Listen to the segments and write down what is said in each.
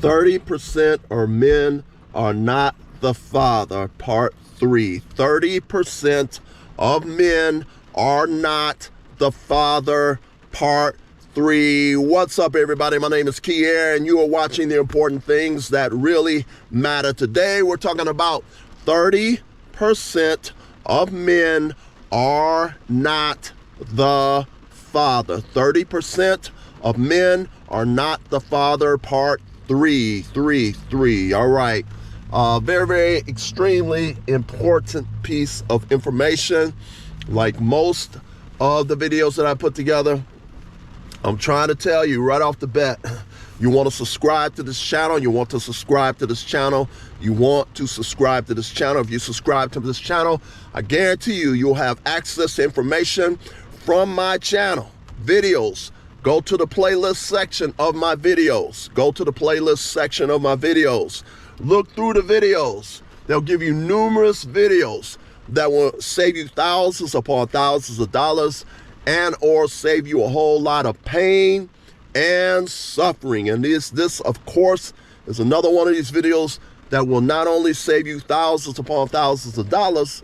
30% of men are not the father, part 3. 30% of men are not the father, part 3. What's up, everybody? My name is Kier, and you are watching The Important Things That Really Matter. Today, we're talking about 30% of men are not the father. 30% of men are not the father, part 3. All right. Very, very extremely important piece of information. Like most of the videos that I put together, I'm trying to tell you right off the bat, you want to subscribe to this channel. You want to subscribe to this channel. You want to subscribe to this channel. If you subscribe to this channel, I guarantee you, you'll have access to information from my channel. Videos. Go to the playlist section of my videos. Go to the playlist section of my videos. Look through the videos. They'll give you numerous videos that will save you thousands upon thousands of dollars and or save you a whole lot of pain and suffering. And this of course, is another one of these videos that will not only save you thousands upon thousands of dollars,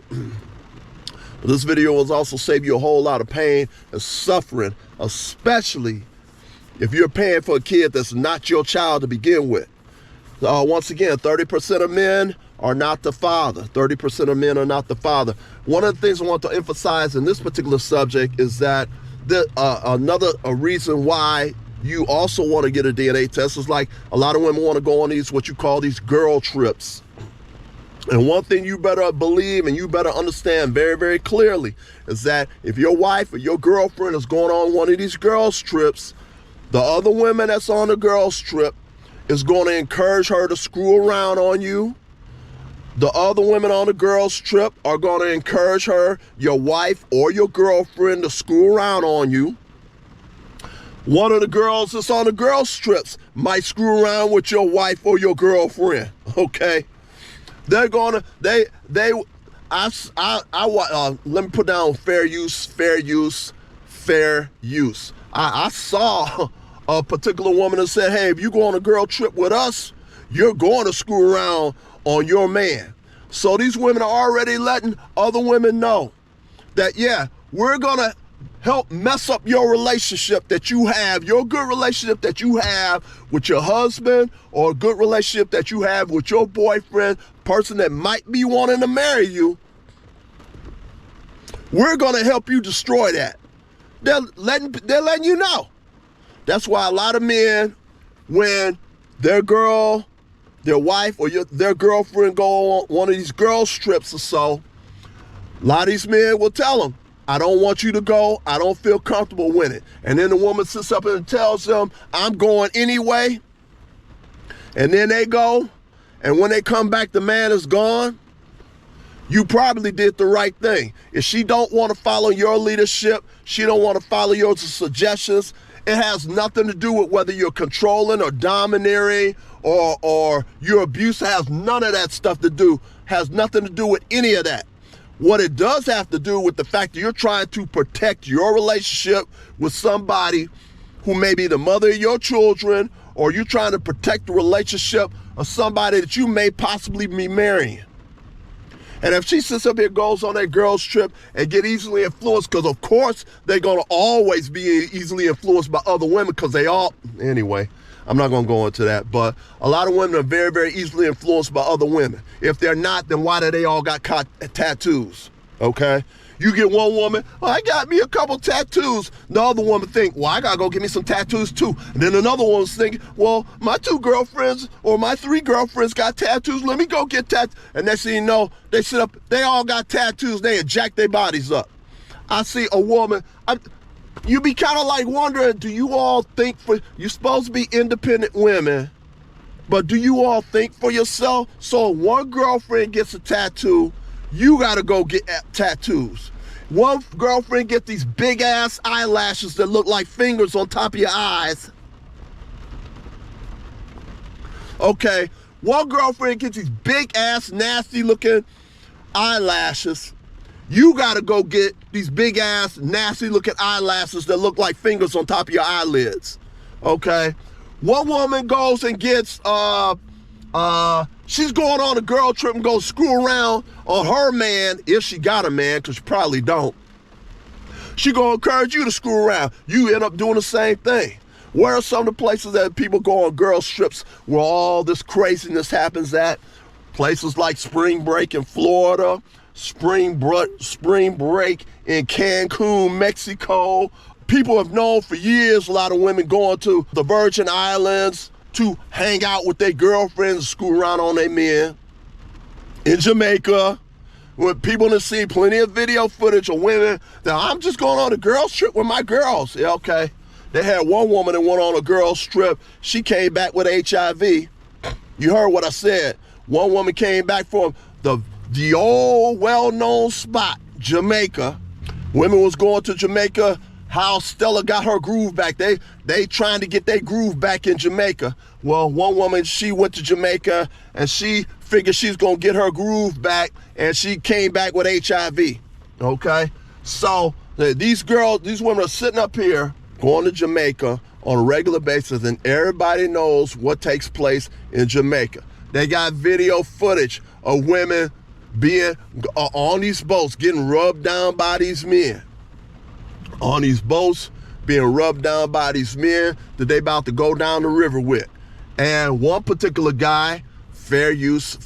but this video will also save you a whole lot of pain and suffering, especially if you're paying for a kid that's not your child to begin with. Once again, 30% of men are not the father. 30% of men are not the father. One of the things I want to emphasize in this particular subject is that another reason why you also want to get a DNA test is like a lot of women want to go on these, what you call these girl trips. And one thing you better believe and you better understand very, very clearly is that if your wife or your girlfriend is going on one of these girls trips, the other women that's on the girls trip is going to encourage her to screw around on you. The other women on the girls trip are going to encourage her, your wife or your girlfriend, to screw around on you. One of the girls that's on the girls trips might screw around with your wife or your girlfriend, okay? They're gonna, let me put down fair use. I saw a particular woman that said, hey, if you go on a girl trip with us, you're going to screw around on your man. So these women are already letting other women know that, yeah, we're gonna help mess up your relationship that you have, your good relationship that you have with your husband, or a good relationship that you have with your boyfriend, person that might be wanting to marry you. We're gonna help you destroy that. They're letting you know. That's why a lot of men, when their girl, their wife, or their girlfriend go on one of these girls trips or so, a lot of these men will tell them, I don't want you to go. I don't feel comfortable with it. And then the woman sits up and tells them, I'm going anyway. And then they go. And when they come back, the man is gone. You probably did the right thing. If she don't want to follow your leadership, she don't want to follow your suggestions, it has nothing to do with whether you're controlling or domineering or your abuse. Has none of that stuff to do. Has nothing to do with any of that. What it does have to do with the fact that you're trying to protect your relationship with somebody who may be the mother of your children, or you're trying to protect the relationship of somebody that you may possibly be marrying. And if she sits up here, goes on that girl's trip and get easily influenced, because of course they're going to always be easily influenced by other women, because they all, anyway, I'm not going to go into that, but a lot of women are very, very easily influenced by other women. If they're not, then why do they all got tattoos, okay? You get one woman, oh, I got me a couple tattoos. The other woman think, well, I got to go get me some tattoos too. And then another one's thinking, well, my 2 girlfriends or my 3 girlfriends got tattoos. Let me go get tattoos. And next thing you know, they sit up, they all got tattoos. They jack their bodies up. I see a woman, you be kind of like wondering, do you all think you're supposed to be independent women, but do you all think for yourself? So if one girlfriend gets a tattoo, you got to go get tattoos. One girlfriend get these big ass eyelashes that look like fingers on top of your eyes. Okay, one girlfriend gets these big ass nasty looking eyelashes. You gotta go get these big ass nasty looking eyelashes that look like fingers on top of your eyelids. Okay, One woman goes and gets, she's going on a girl trip and goes screw around on her man, if she got a man, because she probably don't. She gonna encourage you to screw around. You end up doing the same thing. Where are some of the places that people go on girl trips where all this craziness happens at? Places like spring break in Florida, spring break in Cancun, Mexico. People have known for years a lot of women going to the Virgin Islands to hang out with their girlfriends and screw around on their men. In Jamaica, when people have seen plenty of video footage of women that I'm just going on a girls trip with my girls. Yeah, okay. They had one woman that went on a girls trip. She came back with HIV. You heard what I said. One woman came back from the old well-known spot, Jamaica. Women was going to Jamaica. How Stella got her groove back. They trying to get their groove back in Jamaica. Well, one woman, she went to Jamaica and she figured she's gonna get her groove back, and she came back with HIV. Okay? So these women are sitting up here going to Jamaica on a regular basis, and everybody knows what takes place in Jamaica. They got video footage of women being on these boats, getting rubbed down by these men. On these boats, being rubbed down by these men that they about to go down the river with. And one particular guy, fair use.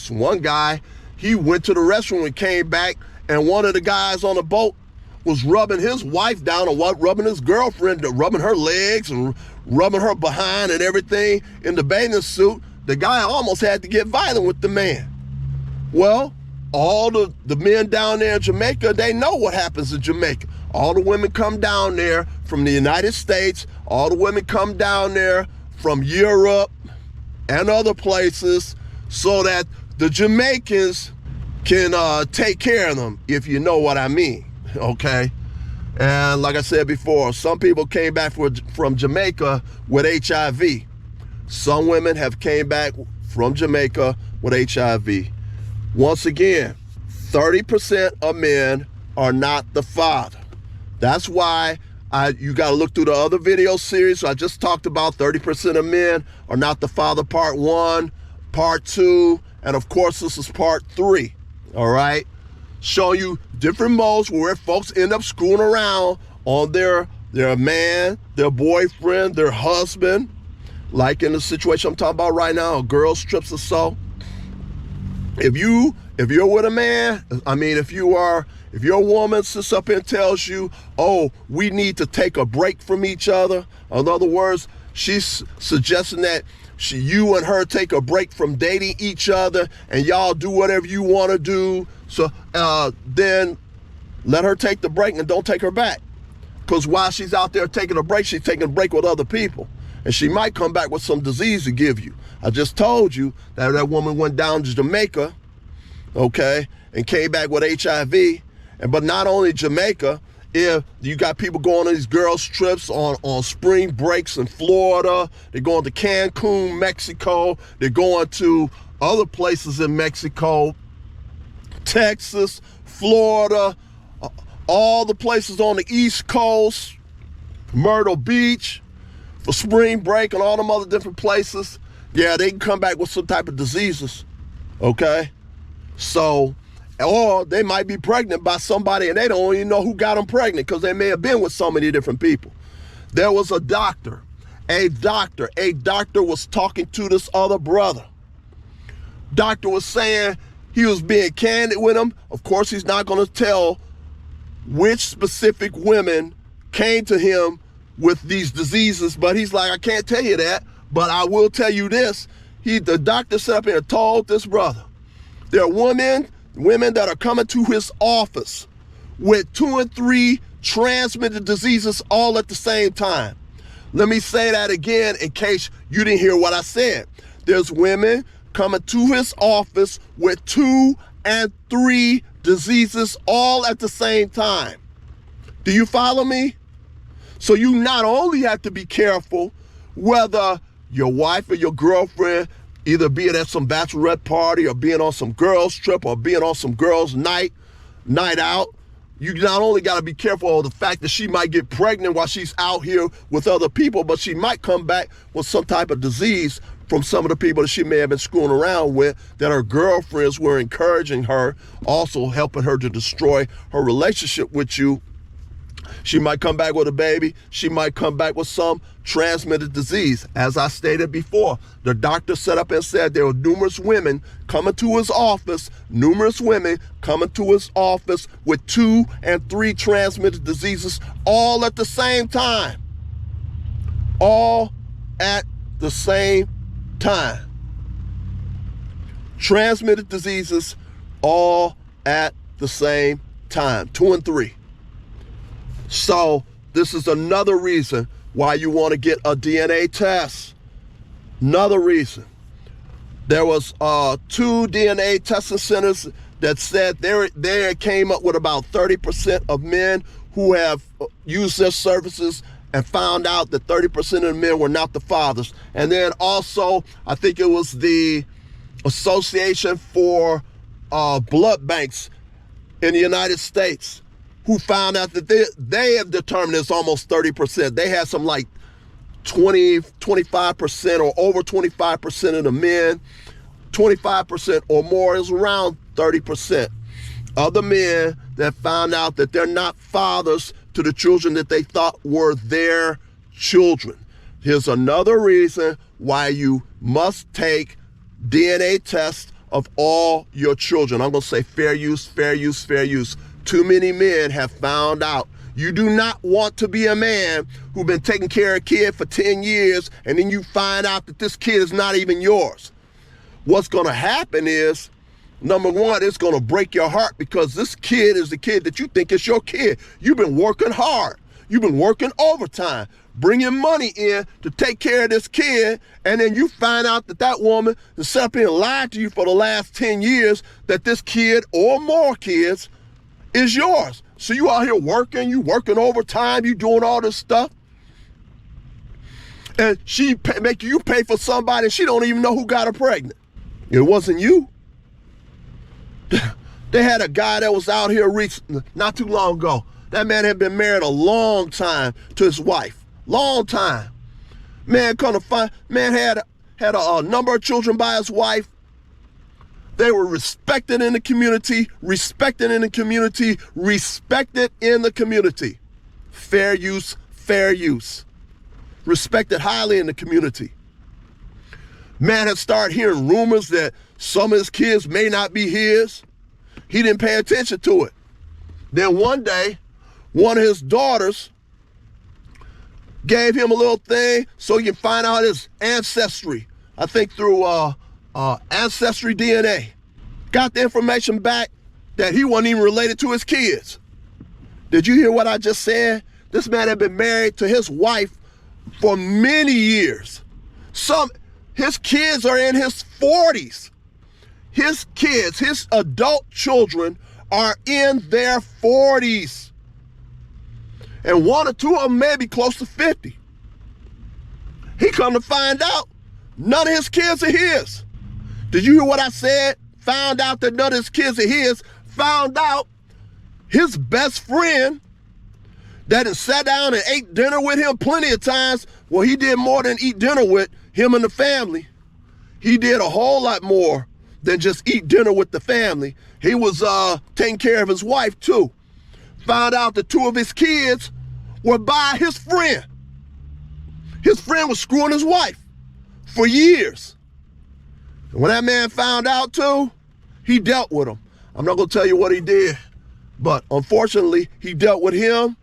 One guy, he went to the restroom and came back, and one of the guys on the boat was rubbing his wife down, or rubbing his girlfriend, rubbing her legs and rubbing her behind and everything in the bathing suit. The guy almost had to get violent with the man. Well, all the men down there in Jamaica, they know what happens in Jamaica. All the women come down there from the United States. All the women come down there from Europe and other places so that the Jamaicans can take care of them, if you know what I mean, okay? And like I said before, some people came back from Jamaica with HIV. Some women have came back from Jamaica with HIV. Once again, 30% of men are not the father. That's why you got to look through the other video series. So I just talked about 30% of men are not the father, part 1, part 2, and of course this is part 3, all right? Show you different modes where folks end up screwing around on their man, their boyfriend, their husband, like in the situation I'm talking about right now, girls trips or so. If you're with a man, I mean, if your woman sits up and tells you, oh, we need to take a break from each other. In other words, she's suggesting that you and her take a break from dating each other and y'all do whatever you want to do. So then let her take the break and don't take her back. Because while she's out there taking a break, she's taking a break with other people. And she might come back with some disease to give you. I just told you that woman went down to Jamaica, okay, and came back with HIV. But not only Jamaica, if you got people going on these girls' trips on spring breaks in Florida, they're going to Cancun, Mexico, they're going to other places in Mexico, Texas, Florida, all the places on the East Coast, Myrtle Beach, for spring break and all them other different places, yeah, they can come back with some type of diseases, okay? So, or they might be pregnant by somebody and they don't even know who got them pregnant because they may have been with so many different people. There was a doctor was talking to this other brother. Doctor was saying he was being candid with him. Of course, he's not going to tell which specific women came to him with these diseases, but he's like, I can't tell you that, but I will tell you this. The doctor sat up here and told this brother, there are women that are coming to his office with 2 and 3 transmitted diseases all at the same time. Let me say that again in case you didn't hear what I said. There's women coming to his office with 2 and 3 diseases all at the same time. Do you follow me? So you not only have to be careful whether your wife or your girlfriend, either being at some bachelorette party or being on some girls trip or being on some girls night out, you not only got to be careful of the fact that she might get pregnant while she's out here with other people, but she might come back with some type of disease from some of the people that she may have been screwing around with, that her girlfriends were encouraging her, also helping her to destroy her relationship with you. She might come back with a baby. She might come back with some transmitted disease. As I stated before, the doctor set up and said there were numerous women coming to his office with 2 and 3 transmitted diseases all at the same time. All at the same time. Transmitted diseases all at the same time. 2 and 3. So this is another reason why you want to get a DNA test. Another reason. There was 2 DNA testing centers that said they came up with about 30% of men who have used their services and found out that 30% of the men were not the fathers. And then also, I think it was the Association for Blood Banks in the United States, who found out that they have determined it's almost 30%. They had some like 25% or over 25% of the men, 25% or more, is around 30% of the men that found out that they're not fathers to the children that they thought were their children. Here's another reason why you must take DNA tests of all your children. I'm gonna say fair use, fair use, fair use. Too many men have found out. You do not want to be a man who's been taking care of a kid for 10 years and then you find out that this kid is not even yours. What's gonna happen is, number one, it's gonna break your heart because this kid is the kid that you think is your kid. You've been working hard. You've been working overtime, bringing money in to take care of this kid, and then you find out that that woman has sat up here and lied to you for the last 10 years that this kid or more kids is yours. So you out here working, you working overtime, you doing all this stuff, and she make you pay for somebody and she don't even know who got her pregnant. It wasn't you. They had a guy that was out here not too long ago. That man had been married a long time to his wife. Long time. Man had a number of children by his wife. They were respected in the community, respected in the community, respected in the community. Fair use, fair use. Respected highly in the community. Man had started hearing rumors that some of his kids may not be his. He didn't pay attention to it. Then one day, one of his daughters gave him a little thing so he can find out his ancestry. I think through Ancestry DNA. Got the information back that he wasn't even related to his kids. Did you hear what I just said? This man had been married to his wife for many years. His kids are in his 40s. His kids, his adult children, are in their 40s. And 1 or 2 of them may be close to 50. He come to find out none of his kids are his. Did you hear what I said? Found out that none of his kids are his. Found out his best friend that had sat down and ate dinner with him plenty of times. Well, he did more than eat dinner with him and the family. He did a whole lot more than just eat dinner with the family. He was taking care of his wife too. Found out that 2 of his kids were by his friend. His friend was screwing his wife for years. And when that man found out too, he dealt with him. I'm not gonna tell you what he did, but unfortunately, he dealt with him.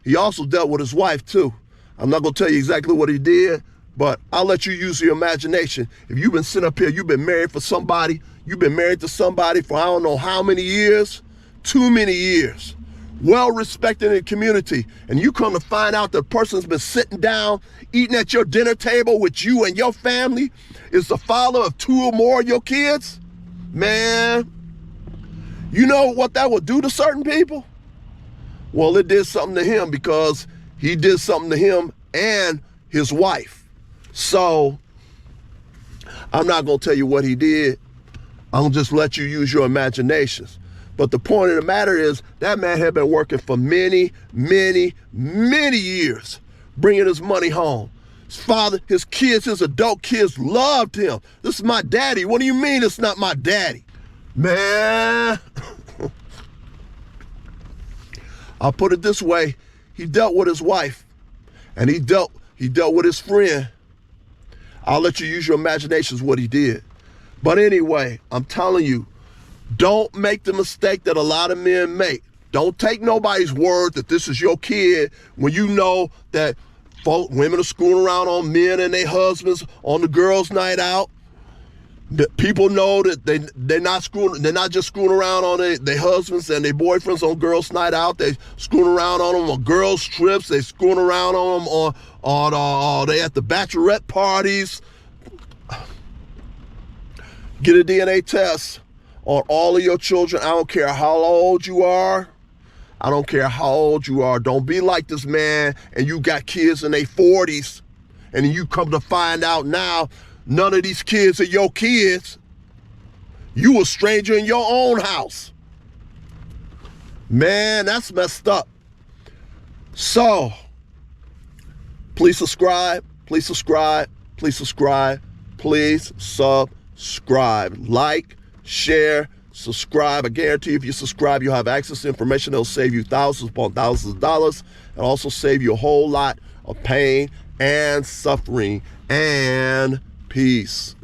He also dealt with his wife too. I'm not gonna tell you exactly what he did, but I'll let you use your imagination. If you've been sitting up here, you've been married for somebody, you've been married to somebody for I don't know how many years, too many years, well respected in the community, and you come to find out the person's been sitting down, eating at your dinner table with you and your family, is the father of 2 or more of your kids, man, you know what that would do to certain people? Well, it did something to him because he did something to him and his wife. So I'm not gonna tell you what he did. I'll just let you use your imaginations. But the point of the matter is that man had been working for many, many, many years, bringing his money home. His father, his kids, his adult kids loved him. This is my daddy. What do you mean it's not my daddy? Man, I'll put it this way. He dealt with his wife, and he dealt with his friend. I'll let you use your imaginations what he did. But anyway, I'm telling you, don't make the mistake that a lot of men make. Don't take nobody's word that this is your kid when you know that women are screwing around on men and their husbands on the girls' night out. People know that they're not just screwing around on their husbands and their boyfriends on girls' night out. They screwing around on them on girls' trips. They screwing around on them on they at the bachelorette parties. Get a DNA test on all of your children. I don't care how old you are. I don't care how old you are. Don't be like this man and you got kids in their 40s and you come to find out now none of these kids are your kids. You a stranger in your own house. Man, that's messed up. So, please subscribe, please subscribe, please subscribe, please subscribe. Like, share, subscribe. I guarantee if you subscribe, you'll have access to information that'll save you thousands upon thousands of dollars and also save you a whole lot of pain and suffering and peace.